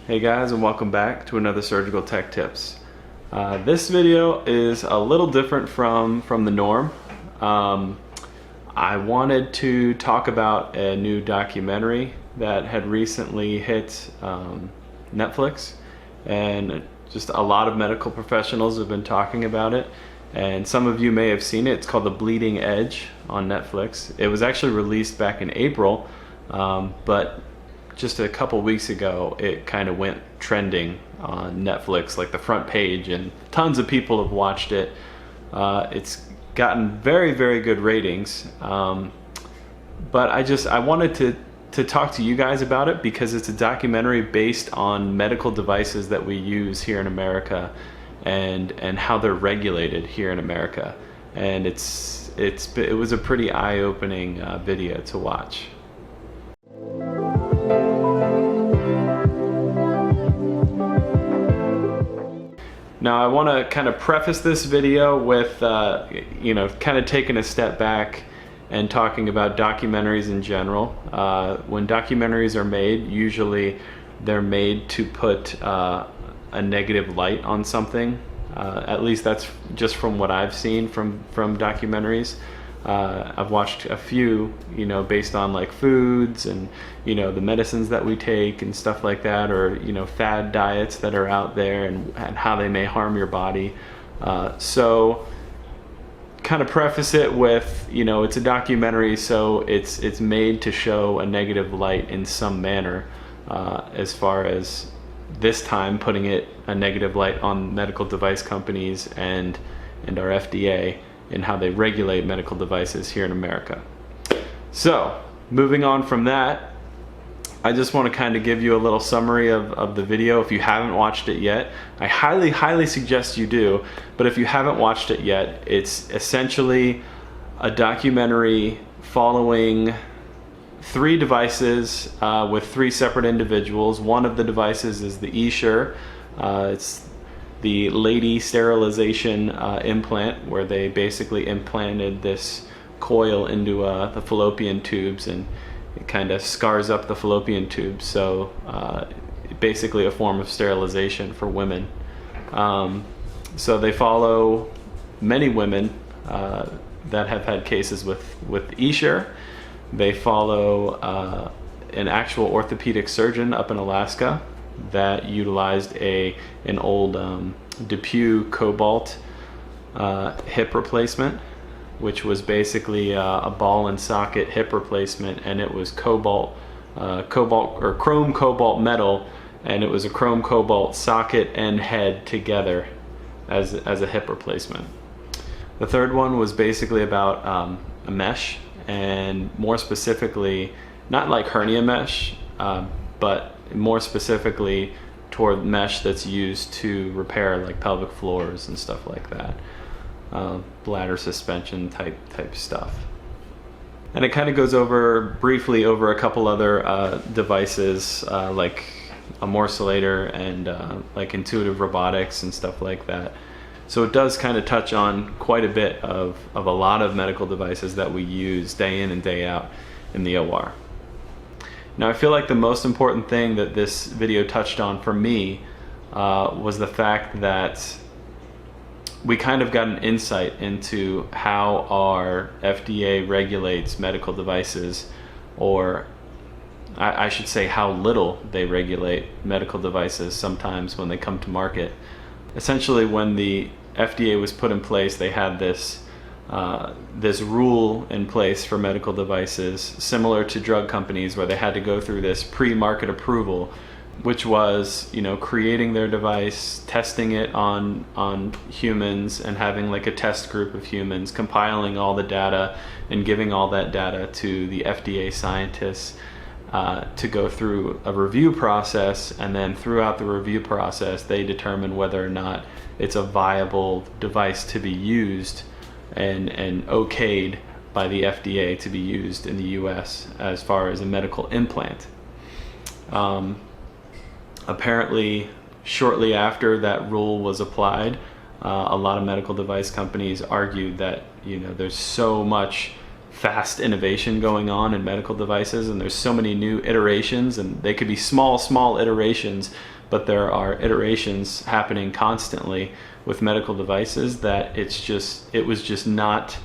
Hey guys, and welcome back to another Surgical Tech Tips. This video is a little different from the norm. I wanted to talk about a new documentary that had recently hit Netflix, and just a lot of medical professionals have been talking about it, and some of you may have seen it. It's called The Bleeding Edge on Netflix. It was actually released back in April, but just a couple weeks ago it kind of went trending on Netflix, like the front page, and tons of people have watched it. It's gotten very, very good ratings, but I wanted to talk to you guys about it because it's a documentary based on medical devices that we use here in America and how they're regulated here in America, and it was a pretty eye-opening video to watch. Now I want to kind of preface this video with kind of taking a step back and talking about documentaries in general. When documentaries are made, usually they're made to put a negative light on something. At least that's just from what I've seen from documentaries. I've watched a few, based on like foods and, the medicines that we take and stuff like that, or, fad diets that are out there and how they may harm your body. So kind of preface it with, it's a documentary, so it's made to show a negative light in some manner, as far as this time putting it a negative light on medical device companies and our FDA and how they regulate medical devices here in America. So moving on from that, I just want to kind of give you a little summary of the video. If you haven't watched it yet, I highly suggest you do, but if you haven't watched it yet, it's essentially a documentary following three devices with three separate individuals. One of the devices is the eSure. It's the lady sterilization implant, where they basically implanted this coil into the fallopian tubes, and it kind of scars up the fallopian tubes, so basically a form of sterilization for women. So they follow many women that have had cases with eSure. They follow an actual orthopedic surgeon up in Alaska that utilized an old DePuy Cobalt hip replacement, which was basically a ball and socket hip replacement, and it was chrome cobalt metal, and it was a chrome cobalt socket and head together as a hip replacement. The third one was basically about a mesh, and more specifically, not like hernia mesh, but more specifically toward mesh that's used to repair like pelvic floors and stuff like that, bladder suspension type stuff. And it kind of goes briefly over a couple other devices, like a morcellator and like intuitive robotics and stuff like that. So it does kind of touch on quite a bit of a lot of medical devices that we use day in and day out in the OR. Now I feel like the most important thing that this video touched on for me was the fact that we kind of got an insight into how our FDA regulates medical devices, or I should say how little they regulate medical devices sometimes when they come to market. Essentially, when the FDA was put in place, they had this rule in place for medical devices, similar to drug companies, where they had to go through this pre-market approval, which was, creating their device, testing it on humans, and having like a test group of humans, compiling all the data and giving all that data to the FDA scientists to go through a review process, and then throughout the review process they determine whether or not it's a viable device to be used and okayed by the FDA to be used in the US as far as a medical implant. Apparently, shortly after that rule was applied, a lot of medical device companies argued that there's so much fast innovation going on in medical devices, and there's so many new iterations, and they could be small iterations, but there are iterations happening constantly with medical devices that it was just not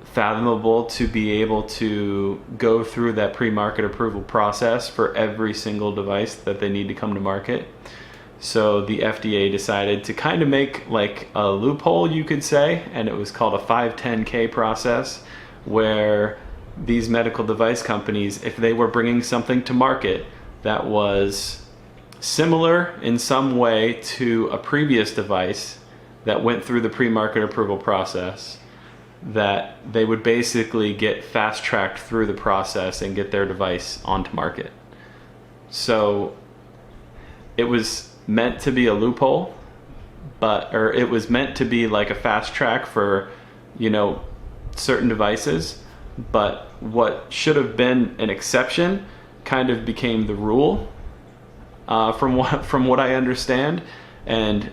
fathomable to be able to go through that pre-market approval process for every single device that they need to come to market. So the FDA decided to kind of make like a loophole, you could say, and it was called a 510K process, where these medical device companies, if they were bringing something to market that was similar in some way to a previous device that went through the pre-market approval process, that they would basically get fast-tracked through the process and get their device onto market. So it was meant to be a loophole, or it was meant to be like a fast track for, certain devices, but what should have been an exception kind of became the rule, from what I understand. And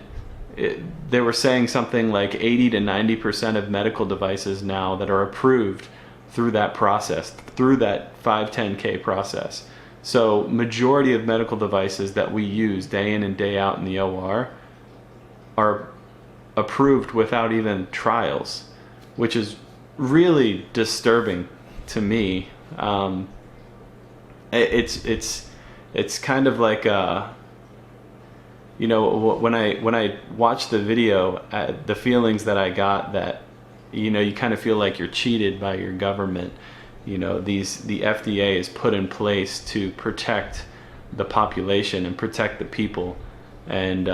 they were saying something like 80 to 90% of medical devices now that are approved through that process, through that 510K process. So majority of medical devices that we use day in and day out in the OR are approved without even trials, which is really disturbing to me. It's kind of like when I watched the video, the feelings that I got, that you kind of feel like you're cheated by your government. The FDA is put in place to protect the population and protect the people, and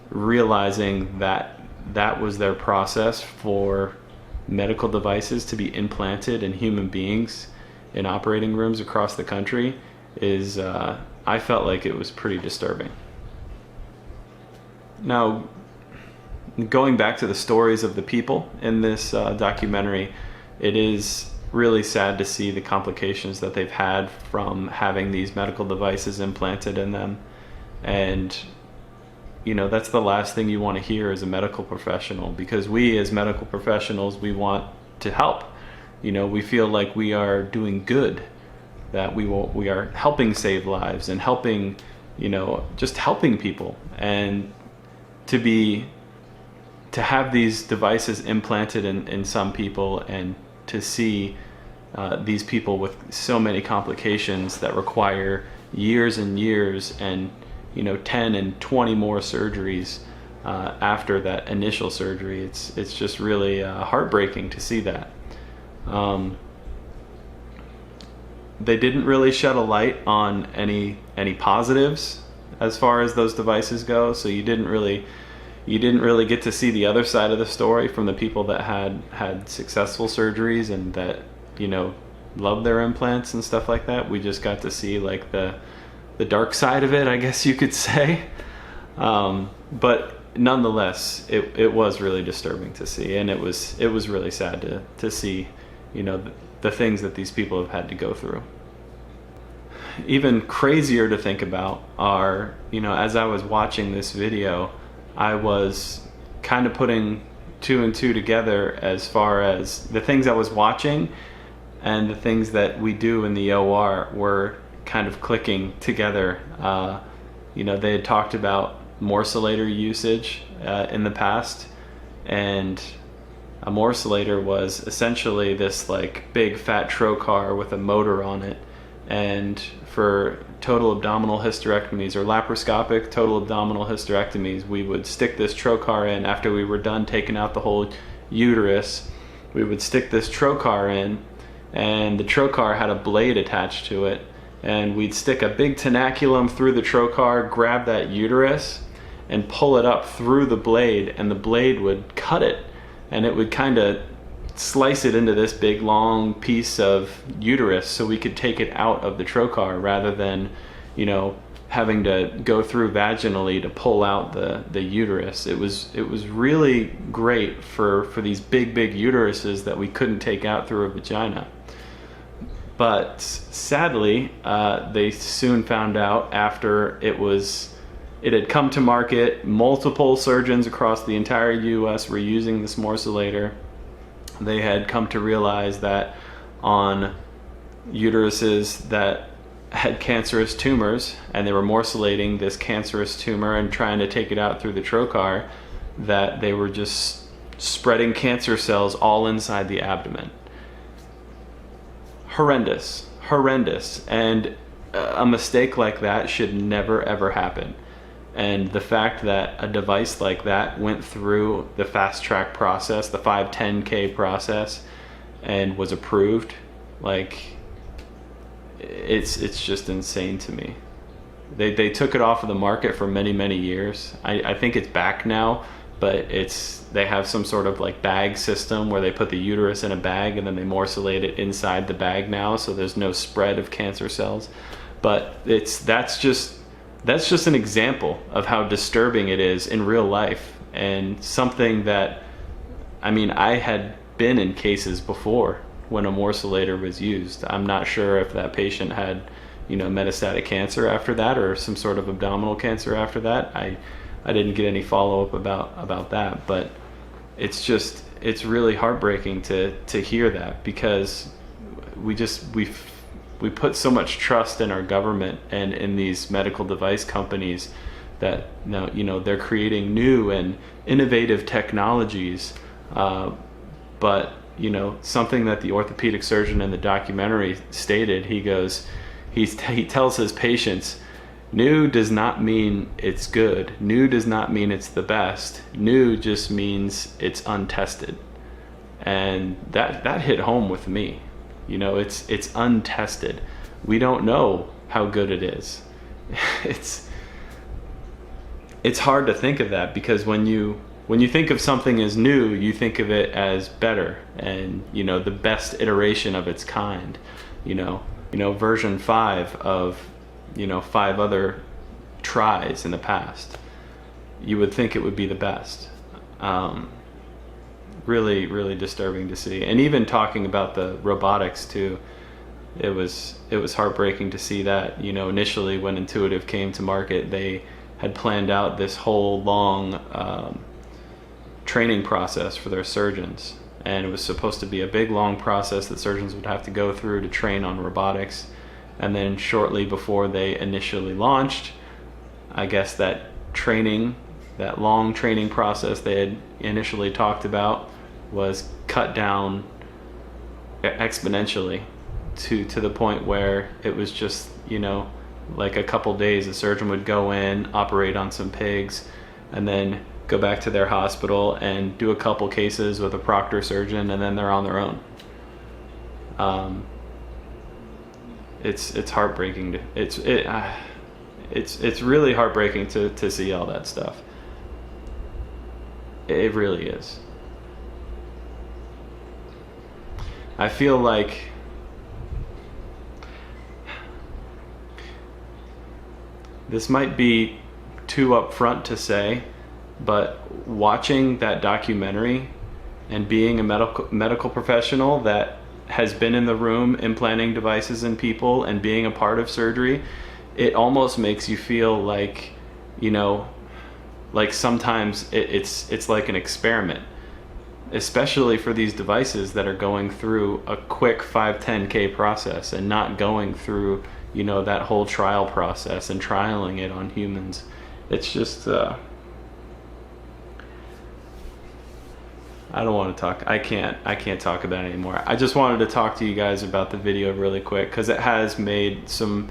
realizing that that was their process for medical devices to be implanted in human beings in operating rooms across the country is, I felt like it was pretty disturbing. Now, going back to the stories of the people in this documentary, it is really sad to see the complications that they've had from having these medical devices implanted in them. And that's the last thing you want to hear as a medical professional, because we as medical professionals, we want to help. We feel like we are doing good, that we are helping save lives and helping, just helping people. And to have these devices implanted in some people, and to see these people with so many complications that require years and years, and 10 and 20 more surgeries after that initial surgery, it's just really heartbreaking to see that. They didn't really shed a light on any positives as far as those devices go, so you didn't really get to see the other side of the story from the people that had successful surgeries and that loved their implants and stuff like that. We just got to see like the dark side of it, I guess you could say. But nonetheless, it was really disturbing to see, and it was really sad to see the things that these people have had to go through. Even crazier to think about are, as I was watching this video, I was kind of putting two and two together as far as the things I was watching and the things that we do in the OR were kind of clicking together. They had talked about morcellator usage in the past, and a morcellator was essentially this like big fat trocar with a motor on it, and for total abdominal hysterectomies or laparoscopic total abdominal hysterectomies, we would stick this trocar in after we were done taking out the whole uterus. We would stick this trocar in, and the trocar had a blade attached to it, and we'd stick a big tenaculum through the trocar, grab that uterus and pull it up through the blade, and the blade would cut it, and it would kind of slice it into this big long piece of uterus so we could take it out of the trocar, rather than having to go through vaginally to pull out the uterus. It was really great for these big uteruses that we couldn't take out through a vagina. But sadly, they soon found out, after it had come to market, multiple surgeons across the entire US were using this morcellator. they had come to realize that on uteruses that had cancerous tumors, and they were morcellating this cancerous tumor and trying to take it out through the trocar, that they were just spreading cancer cells all inside the abdomen. Horrendous, horrendous. And a mistake like that should never ever happen. And the fact that a device like that went through the fast track process, the 510K process, and was approved, like, it's just insane to me. They took it off of the market for many years. I think it's back now, but they have some sort of like bag system where they put the uterus in a bag and then they morcellate it inside the bag now, so there's no spread of cancer cells. But that's just an example of how disturbing it is in real life, and something that, I mean, I had been in cases before when a morcellator was used. I'm not sure if that patient had, metastatic cancer after that or some sort of abdominal cancer after that. I didn't get any follow-up about that, but it's really heartbreaking to hear that, because we put so much trust in our government and in these medical device companies that now, they're creating new and innovative technologies, but something that the orthopedic surgeon in the documentary stated, he tells his patients, new does not mean it's good. New does not mean it's the best. New just means it's untested. And that hit home with me. It's untested. We don't know how good it is. It's hard to think of that, because when you think of something as new, you think of it as better and, the best iteration of its kind. Version 5 of, 5 other tries in the past. You would think it would be the best. Really disturbing to see. And even talking about the robotics too, it was heartbreaking to see that, initially when Intuitive came to market, they had planned out this whole long training process for their surgeons, and it was supposed to be a big long process that surgeons would have to go through to train on robotics. And then shortly before they initially launched, I guess that long training process they had initially talked about was cut down exponentially to the point where it was just, like a couple days a surgeon would go in, operate on some pigs, and then go back to their hospital and do a couple cases with a proctor surgeon, and then they're on their own. It's heartbreaking. It's really heartbreaking to see all that stuff. It really is. I feel like this might be too upfront to say, but watching that documentary and being a medical professional that has been in the room implanting devices in people and being a part of surgery, it almost makes you feel like, like sometimes it's like an experiment, especially for these devices that are going through a quick 510K process and not going through, that whole trial process and trialing it on humans. It's just, I don't want to talk. I can't talk about it anymore. I just wanted to talk to you guys about the video really quick, because it has made some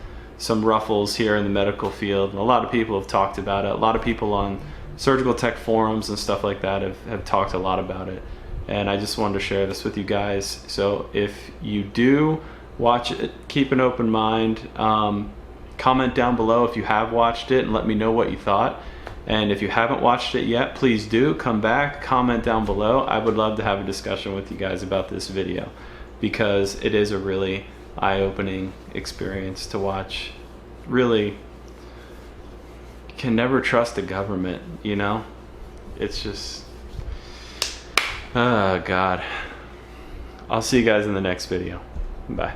ruffles here in the medical field. And a lot of people have talked about it. A lot of people on surgical tech forums and stuff like that have talked a lot about it. And I just wanted to share this with you guys. So if you do watch it, keep an open mind. Comment down below if you have watched it and let me know what you thought. And if you haven't watched it yet, please do come back, comment down below. I would love to have a discussion with you guys about this video, because it is a really eye-opening experience to watch. Really, you can never trust the government, It's just, oh God. I'll see you guys in the next video. Bye.